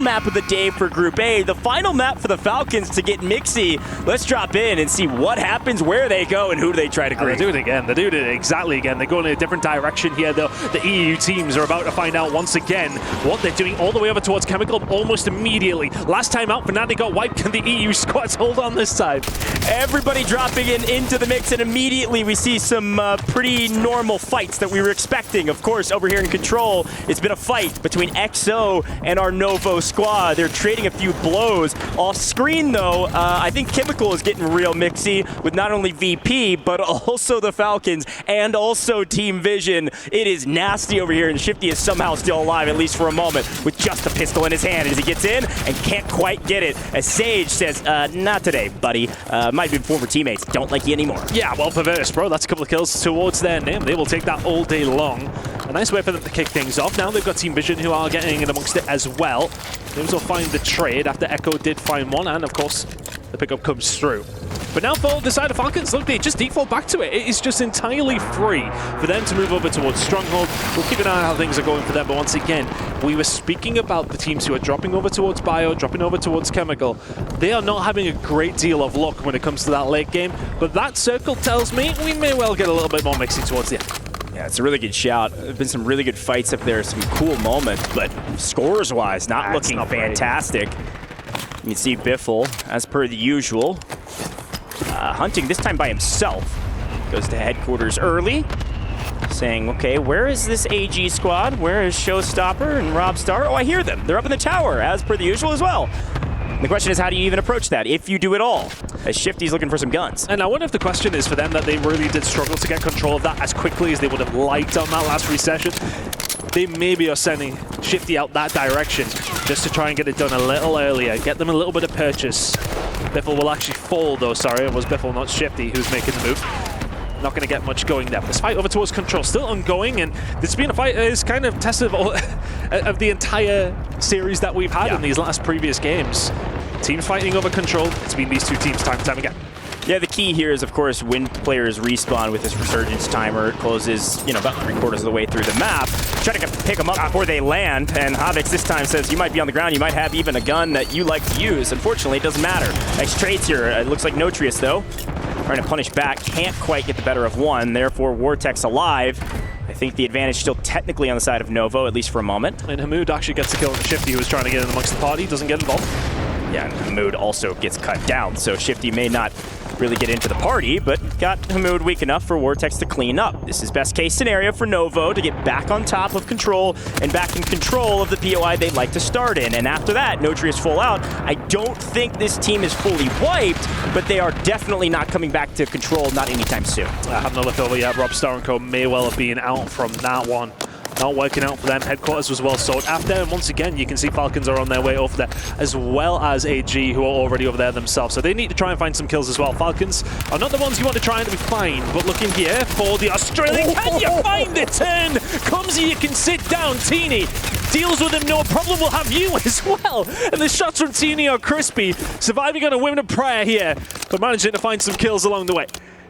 Map of the day for Group A, the final map for the Falcons to get mixy. Let's drop in and see what happens, where they go, and who do they try to grief. They do it again. They do it exactly again. They're going in a different direction here, though. The EU teams are about to find out once again what they're doing all the way over towards Chemical almost immediately. Last time out, Fnatic got wiped. Can the EU squads hold on this time? Everybody dropping into the mix, and immediately we see some pretty normal fights that we were expecting. Of course, over here in Control, it's been a fight between XO and our Novo squad. They're trading a few blows. Off screen, though, I think Chemical is getting real mixy with not only VP, but also the Falcons and also Team Vision. It is nasty over here, and Shifty is somehow still alive, at least for a moment, with just a pistol in his hand as he gets in and can't quite get it. As Sage says, not today, buddy. Might be former teammates. Don't like you anymore. Yeah, well, for Virtus, bro, that's a couple of kills towards their name. They will take that all day long. A nice way for them to kick things off. Now they've got Team Vision who are getting in amongst it as well. They also find the trade after Echo did find one, and of course, the pickup comes through. But now for the side of Falcons, look, they just default back to it. It is just entirely free for them to move over towards Stronghold. We'll keep an eye on how things are going for them, but once again, we were speaking about the teams who are dropping over towards Bio, dropping over towards Chemical. They are not having a great deal of luck when it comes to that late game, but that circle tells me we may well get a little bit more mixy towards the end. Yeah, it's a really good shout. There have been some really good fights up there, some cool moments, but scores-wise, not looking fantastic. You can see Biffle, as per the usual, hunting this time by himself. Goes to headquarters early, saying, okay, where is this AG squad? Where is Showstopper and Robstar? Oh, I hear them. They're up in the tower, as per the usual as well. The question is, how do you even approach that, if you do it all? As Shifty's looking for some guns. And I wonder if the question is for them that they really did struggle to get control of that as quickly as they would have liked on that last recession. They maybe are sending Shifty out that direction just to try and get it done a little earlier, get them a little bit of purchase. Biffle will actually fall, though. Sorry, it was Biffle, not Shifty, who's making the move. Not going to get much going there. This fight over towards Control still ongoing, and this being a fight is kind of tested of the entire series that we've had in these last previous games. Teams fighting over Control. It's been these two teams time and time again. Yeah, the key here is, of course, when players respawn with this resurgence timer. It closes, you know, about 3/4 of the way through the map. Try to pick them up before they land, and Havix this time says you might be on the ground, you might have even a gun that you like to use. Unfortunately, it doesn't matter. Nice trades here. It looks like Notrius, though, trying to punish back. Can't quite get the better of one, therefore Vortex alive. I think the advantage still technically on the side of Novo, at least for a moment. And Hamoud actually gets the kill on the Shifty, who was trying to get in amongst the party, doesn't get involved. Yeah, and Hamoud also gets cut down, so Shifty may not really get into the party, but got Hamoud weak enough for Vortex to clean up. This is best case scenario for Novo to get back on top of Control and back in control of the POI they'd like to start in. And after that, Notrius full out. I don't think this team is fully wiped, but they are definitely not coming back to Control, not anytime soon. I haven't looked over yet. Robstar and Co may well have been out from that one. Not working out for them. Headquarters was well sold after, and once again, you can see Falcons are on their way over there, as well as AG, who are already over there themselves. So they need to try and find some kills as well. Falcons are not the ones you want to try and find, but looking here for the Australian. Can you find the turn? Comes here, you can sit down. Teeny deals with him, no problem, will have you as well. And the shots from Teeny are crispy. Surviving on a win of prayer here, but managing to find some kills along the way.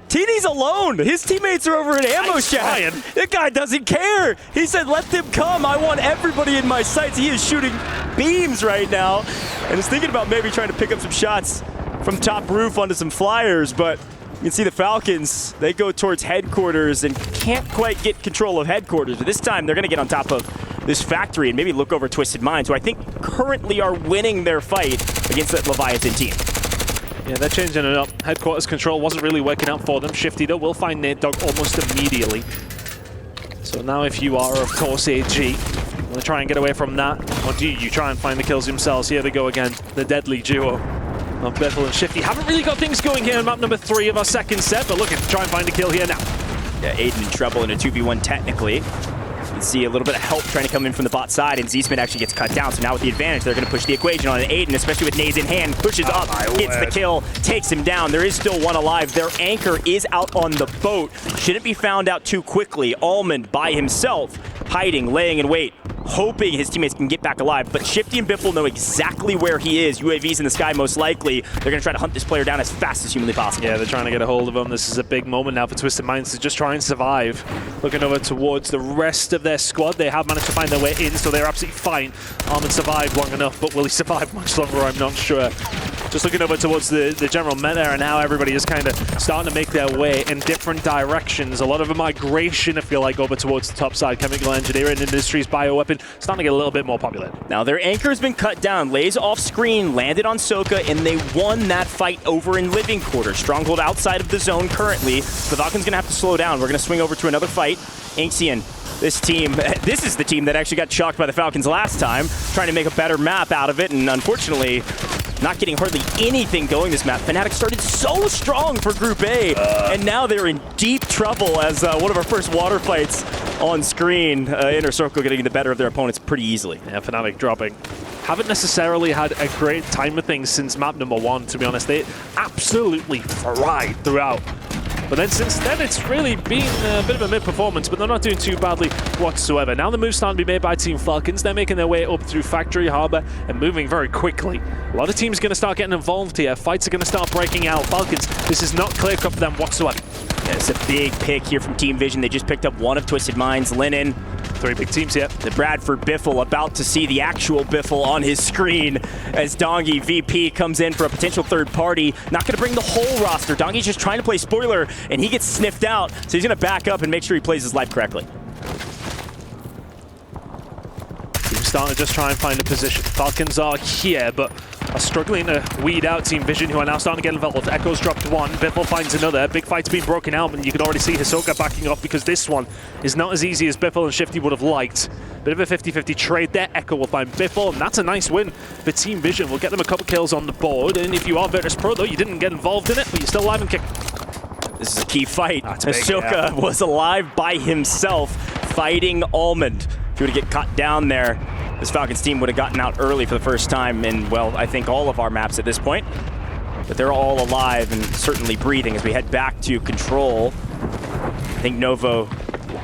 Teeny's alone. His teammates are over at Ammo Shack. That guy doesn't care. He said, let them come. I want everybody in my sights. He is shooting beams right now and is thinking about maybe trying to pick up some shots from top roof onto some flyers, but you can see the Falcons, they go towards headquarters and can't quite get control of headquarters. But this time, they're going to get on top of this factory and maybe look over Twisted Minds, who I think currently are winning their fight against that Leviathan team. Yeah, they're changing it up. Headquarters control wasn't really working out for them. Shifty, though, will find Nate Dogg almost immediately. So now if you are, of course, AG, want to try and get away from that, or do you try and find the kills themselves? Here they go again, the deadly duo of Biffle and Shifty. Haven't really got things going here in map number 3 of our second set, but looking to try and find a kill here now. Yeah, Aydan in trouble in a 2v1 technically. You can see a little bit of help trying to come in from the bot side, and Zsmith actually gets cut down. So now with the advantage, they're going to push the equation on Aydan, especially with nades in hand. Pushes up, gets the kill, takes him down. There is still one alive. Their anchor is out on the boat. Shouldn't be found out too quickly. Almond by himself, hiding, laying in wait. hoping his teammates can get back alive. But Shifty and Biffle know exactly where he is. UAV's in the sky most likely. They're going to try to hunt this player down as fast as humanly possible. Yeah, they're trying to get a hold of him. This is a big moment now for Twisted Minds to just try and survive. Looking over towards the rest of their squad. They have managed to find their way in, so they're absolutely fine. Armin survived long enough, but will he survive much longer? I'm not sure. Just looking over towards the general meta and how everybody is kind of starting to make their way in different directions. A lot of a migration, I feel like, over towards the top side. Chemical engineering industries, bioweapon, starting to get a little bit more popular. Now their anchor has been cut down. Lays off screen, landed on Soka, and they won that fight over in Living Quarters. Stronghold outside of the zone currently. The Falcons going to have to slow down. We're going to swing over to another fight. Inxian. This is the team that actually got shocked by the Falcons last time, trying to make a better map out of it, and unfortunately, not getting hardly anything going this map. Fnatic started so strong for Group A, and now they're in deep trouble as one of our first water fights on screen. Inner Circle getting the better of their opponents pretty easily. Yeah, Fnatic dropping. Haven't necessarily had a great time with things since map number 1, to be honest. They absolutely fried throughout. But then since then, it's really been a bit of a mid-performance, but they're not doing too badly whatsoever. Now the move's starting to be made by Team Falcons. They're making their way up through Factory, Harbor, and moving very quickly. A lot of teams are going to start getting involved here. Fights are going to start breaking out. Falcons, this is not clear cut for them whatsoever. Yeah, it's a big pick here from Team Vision. They just picked up one of Twisted Minds, Linen. 3 big teams here. The Bradford Biffle about to see the actual Biffle on his screen as Dongy VP comes in for a potential third party. Not going to bring the whole roster. Dongy's just trying to play spoiler, and he gets sniffed out, so he's going to back up and make sure he plays his life correctly. Team's starting to just try and find a position. Falcons are here, but are struggling to weed out Team Vision, who are now starting to get involved. Echo's dropped one, Biffle finds another. Big fight's been broken out, and you can already see Hisoka backing off because this one is not as easy as Biffle and Shifty would have liked. Bit of a 50-50 trade there. Echo will find Biffle, and that's a nice win for Team Vision. We'll get them a couple kills on the board, and if you are Virtus Pro, though, you didn't get involved in it, but you're still alive and kicking. This is a key fight. Hisoka was alive by himself, fighting Almond. If he were to get cut down there, this Falcons team would have gotten out early for the first time in, well, I think all of our maps at this point. But they're all alive and certainly breathing as we head back to control. I think Novo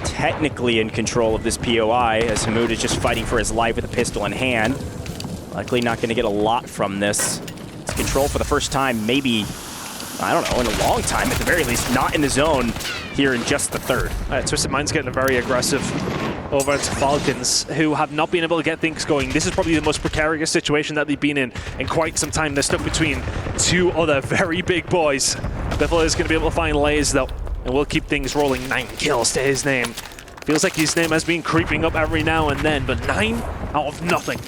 technically in control of this POI as Hamoud is just fighting for his life with a pistol in hand. Likely not going to get a lot from this. It's control for the first time, maybe, I don't know, in a long time at the very least, not in the zone here in just the third. Twisted Mind's getting very aggressive over to Falcons, who have not been able to get things going. This is probably the most precarious situation that they've been in quite some time. They're stuck between 2 other very big boys. Biffle is going to be able to find Lays, though, and we'll keep things rolling. 9 kills to his name. Feels like his name has been creeping up every now and then, but 9 out of nothing.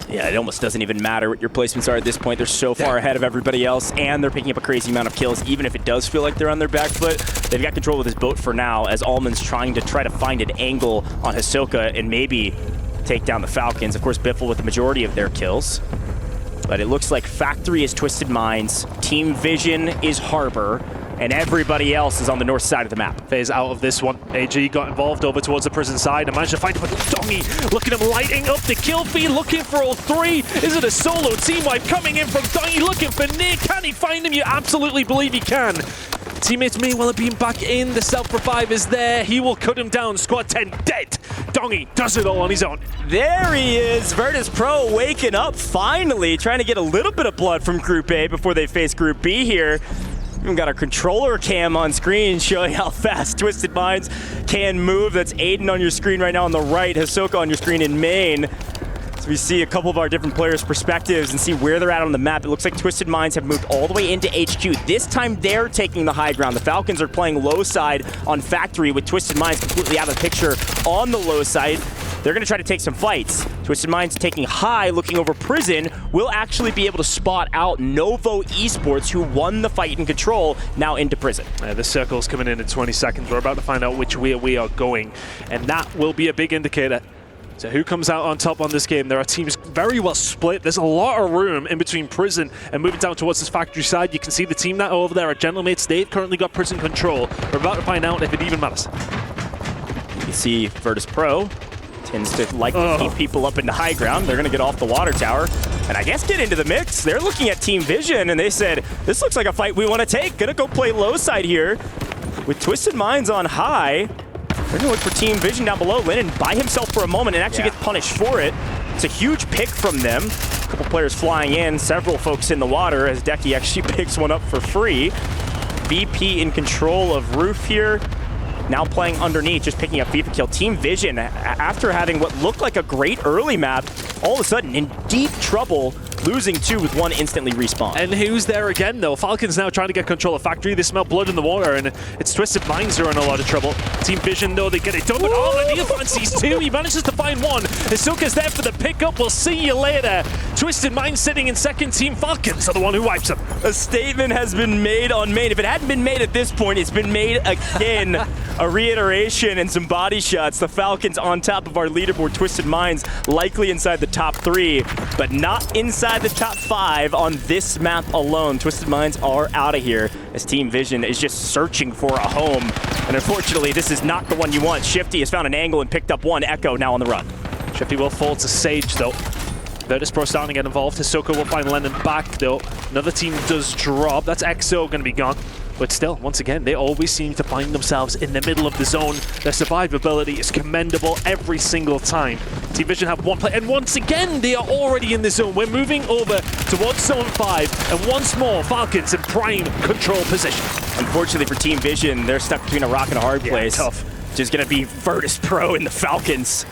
Yeah, it almost doesn't even matter what your placements are at this point. They're so far ahead of everybody else, and they're picking up a crazy amount of kills, even if it does feel like they're on their back foot. They've got control of this boat for now, as Almond's trying to find an angle on Hisoka and maybe take down the Falcons. Of course, Biffle with the majority of their kills. But it looks like Factory is Twisted Minds, Team Vision is Harbor, and everybody else is on the north side of the map. Phase out of this one. AG got involved over towards the prison side and managed to find Dongy. Look at him lighting up the kill feed, looking for all 3. Is it a solo team wipe coming in from Dongy, looking for Nick? Can he find him? You absolutely believe he can. Teammates may well have been back in. The self-revive is there. He will cut him down. Squad 10 dead. Dongy does it all on his own. There he is. Virtus Pro waking up finally, trying to get a little bit of blood from Group A before they face Group B here. We've got our controller cam on screen showing how fast Twisted Minds can move. That's Aydan on your screen right now on the right, Hisoka on your screen in main. So we see a couple of our different players' perspectives and see where they're at on the map. It looks like Twisted Minds have moved all the way into HQ. This time they're taking the high ground. The Falcons are playing low side on Factory with Twisted Minds completely out of the picture on the low side. They're going to try to take some fights. Twisted Minds taking high, looking over prison, will actually be able to spot out Novo Esports, who won the fight in control, now into prison. The circle's coming in 20 seconds. We're about to find out which way we are going, and that will be a big indicator. So who comes out on top on this game? There are teams very well split. There's a lot of room in between prison and moving down towards this Factory side. You can see the team that over there are Gentlemates. They've currently got prison control. We're about to find out if it even matters. You can see Virtus Pro tends to like to keep people up into high ground. They're going to get off the water tower and I guess get into the mix. They're looking at Team Vision and they said, this looks like a fight we want to take. Going to go play low side here with Twisted Minds on high. They're going to look for Team Vision down below. Lennon by himself for a moment and actually gets punished for it. It's a huge pick from them. A couple players flying in, several folks in the water as Decky actually picks one up for free. VP in control of Roof here. Now playing underneath, just picking up FIFA kill. Team Vision, after having what looked like a great early map, all of a sudden in deep trouble, losing 2 with 1 instantly respawn. And who's there again, though? Falcons now trying to get control of Factory. They smell blood in the water, and it's Twisted Minds are in a lot of trouble. Team Vision, though, they get it done. But nadia fancies 2. He manages to find 1. Hisoka's there for the pickup. We'll see you later. Twisted Minds sitting in second. Team Falcons are the one who wipes them. A statement has been made on main. If it hadn't been made at this point, it's been made again. A reiteration and some body shots. The Falcons on top of our leaderboard. Twisted Minds likely inside the top 3, but not inside the top 5 on this map alone. Twisted Minds are out of here as Team Vision is just searching for a home. And unfortunately, this is not the one you want. Shifty has found an angle and picked up 1. Echo now on the run. Shifty will fall to Sage, though. Virtus.pro starting to get involved. Hisoka will find Lennon back, though. Another team does drop. That's EXO going to be gone. But still, once again, they always seem to find themselves in the middle of the zone. Their survivability is commendable every single time. Team Vision have 1 play, and once again, they are already in the zone. We're moving over towards Zone 5, and once more, Falcons in prime control position. Unfortunately for Team Vision, they're stuck between a rock and a hard place. Tough. Which is going to be Virtus.pro and the Falcons.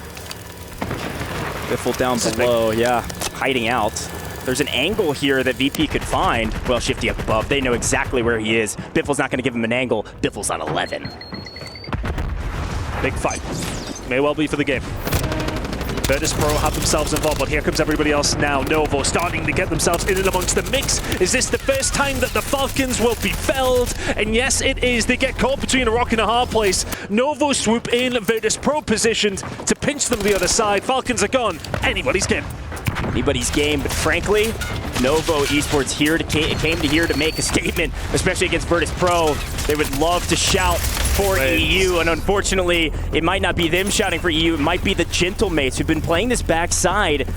Biffle down below, hiding out. There's an angle here that VP could find. Well, Shifty up above. They know exactly where he is. Biffle's not going to give him an angle. Biffle's on 11. Big fight. May well be for the game. Virtus.pro have themselves involved, but here comes everybody else now. Novo starting to get themselves in and amongst the mix. Is this the first time that the Falcons will be felled? And yes, it is. They get caught between a rock and a hard place. Novo swoop in, Virtus.pro positioned to pinch them to the other side. Falcons are gone. Anybody's game. Anybody's game, but frankly, Novo Esports came here to make a statement, especially against Virtus.pro. They would love to shout for EU, and unfortunately, it might not be them shouting for EU. It might be the Gentlemates who've been playing this backside,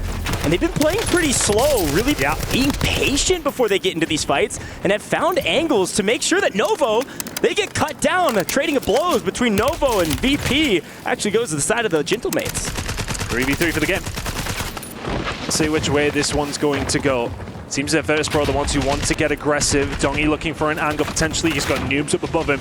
and they've been playing pretty slow, really being patient before they get into these fights, and have found angles to make sure that Novo, they get cut down. Trading of blows between Novo and VP actually goes to the side of the Gentlemates. 3v3 for the game. Let's see which way this one's going to go. Seems that Virtus.pro are the ones who want to get aggressive. Dongy looking for an angle potentially. He's got noobs up above him.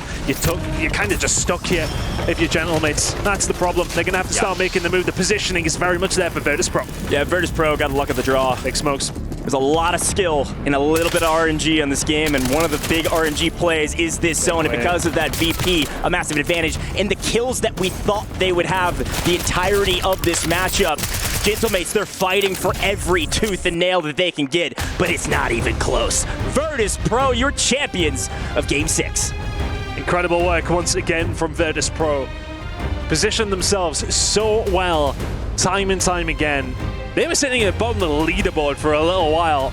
You're kind of just stuck here if you're Gentlemates. That's the problem. They're going to have to start making the move. The positioning is very much there for Virtus.pro. Yeah, Virtus.pro got the luck of the draw. Big smokes. There's a lot of skill and a little bit of RNG on this game, and one of the big RNG plays is this zone, and because of that, VP, a massive advantage, and the kills that we thought they would have the entirety of this matchup. Gentlemates, they're fighting for every tooth and nail that they can get, but it's not even close. Virtus.pro, your champions of Game 6. Incredible work once again from Virtus.pro. Positioned themselves so well, time and time again. They were sitting at the bottom of the leaderboard for a little while,